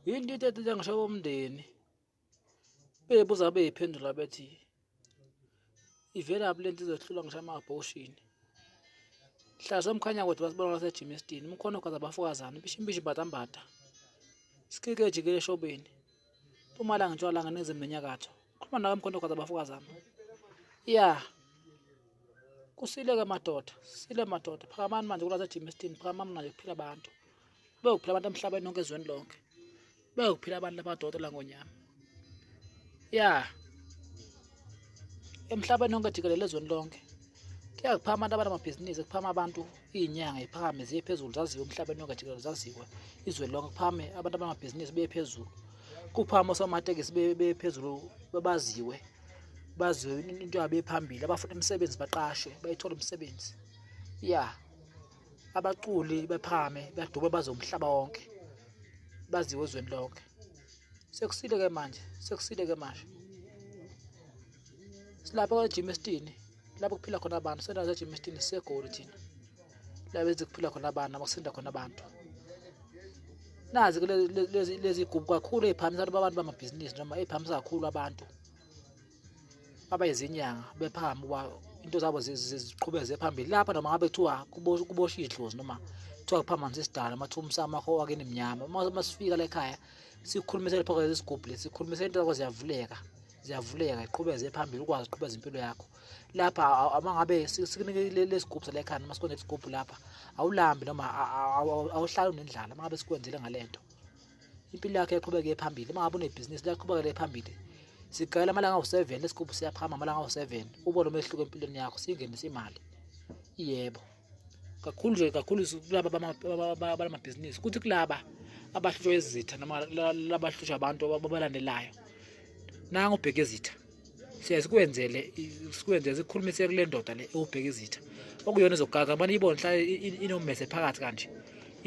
Yini into ethi ngisho bomndeni bebuza beyiphendula bethi ivelaphi lento izohlula ngisho ama-abortion. Mhla somkhanya kwethu basibona ngaseJimestini umkhono kaza bafokazana bishimbishi batambata sikike ejikele eshobeni Mpumalanga ntshwalanga nezimbini enyakatho khuluma nawe mkhono kaza bafokazana ya kusile-ke madoda sile madoda phakamani manje kulaseJimestini phakamani manje kuphila abantu beyokuphila abantu emhlabeni wonke ezweni lonke beyokuphila abantu labadoda la Ngonyama ya emhlabeni wonke jikelele ezweni lonke kuyakuphama abantu abanamabhizinisi kuphama abantu izinyanga iphakame ziye phezulu zaziwe emhlabeni wonke jikelele zaziwe izwe lonke kuphame abantu abanamabhizinisi beye phezulu kuphama osomatekisi beye phezulu baziwe into yabo ephambili abafuna imisebenzi baqashwe bayithola imisebenzi ya abaculi bephame badume bazomhlaba wonke baziwe ezweni lonke sekusile-ke manje silapha kwaJimestini lapho kuphila khona abantu sendawo zaJimestini sisegoli thina la bezikuphila khona abantu abakusinda khona abantu nazi-ke lezigubhu kakhulu ey'phamisa abantu bamabhizinisi noma ey'phamisa kakhulu abantu abayizinyanga bephama uba into zabo ziqhubeze phambili lapha noma ngabe kuthiwa kubosha idlozi noma kuthiwa kuphamanisa isidala amathuba umsamo akho wakini mnyama masifika la ekhaya sikhulumisele phakathi Ezigubhu lesi sikhulumisele into zakho ziyavuleka iqhubeze phambili ukwazi uqhubeza impilo yakho lapha amangabe sikunike lesigubhu sala ekhaya noma sikwenze isigubhu lapha awulambi noma awuhlali unendlala mangabe sikwenzele ngalento impilo yakho yaqhubeke phambili mangabe unebhizinisi liyaqhubekele phambili sigayela amalanga awu7 lesigubhu siyaphama amalanga awu7 ubone umehluko empilweni yakho singenisa imali yebo kakhulu kulaba abanamabhizinisi kuthi kulaba abahlutshwa izitha noma labahlushwa abantu abalandelayo nangu ubheke izitha sikwenzele sikhulumise kule ndoda le ubheke izitha okuyona ezogaga manje ibone hla inommese phakathi kanje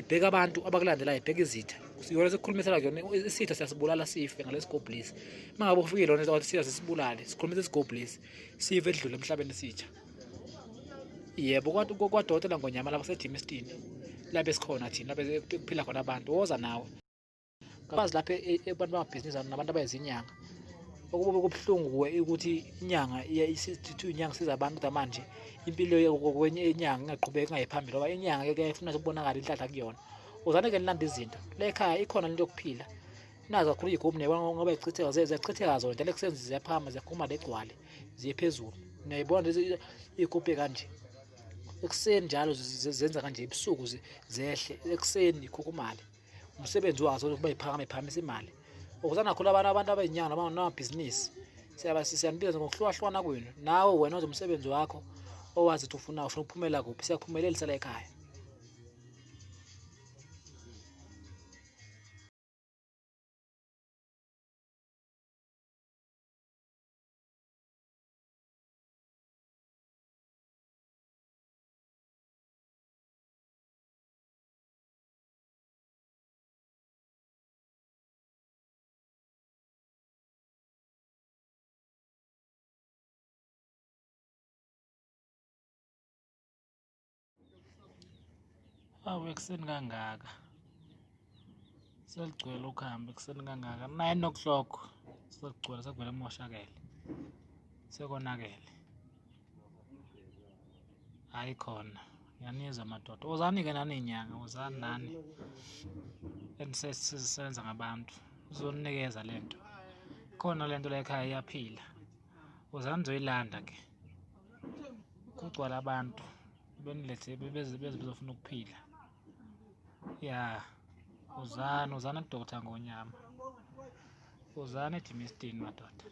ibheka abantu abakulandelayo ibheka izitha siyona sikhulumisela kuyona isitha siyasibulala sife ngalesigubhu lesi mangabe ufikile lona ukuthi sitha sisibulale sikhulumise isigubhu lesi sife edlule emhlabeni sitha yebo kwadokotela Ngonyama lapha kuseJimestini lapha esikhona thina lapha kuphila khona abantu woza nawe ngabazi lapha abantu bamabhizinisi nabantu abayizinyanga okube kubuhlungu ukuthi inyanga inyanga siza abantu kodwa manje impilo kwenye inyanga ingaqhubeki ingayiphambili ngoba inyanga kuyafuna ukubonakala inhlanhla kuyona uzaneke nilanda izinto la ekhaya ikhona lento yokuphila nazo kakhulu iy'gubhu ngoba ziyachitheka zona njalo ekusenzi ziyaphama ziyaphuma legcwale ziye phezulu niyayibona iy'gubhu kanje ekuseni njalo zenza kanje ebusuku zehle ekuseni ikhukhumale umsebenzi wazo ukuba iphakamisa imali ukuzana kakhulu abantu abayinyanga namabhizinisi siyanibeza ngokuhlukahlukana kwenu nawe wena wenza umsebenzi wakho owazi ukuthi ufuna ukuphumela kuphi siyakuphumelelisa la ekhaya awu ekuseni kangaka seligcwele ukuhamba ekuseni kangaka 9 o'clock sekugcwele sekuvele moshakele sekonakele hayi khona ngiyanizwa madoda wozani-ke nani inyanga wozani nani enisebenza ngabantu uzoninikeza lento khona lento la ekhaya iyaphila wozani nizoyilanda-ke kugcwala abantu benilethe bezofuna ukuphila ya uzani kudokotela Ngonyama uzani eJimestini madoda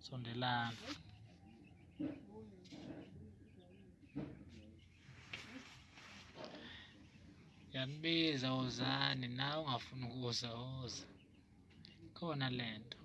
sondelana yanibiza wozani nawe ungafuni ukuza woza khona lento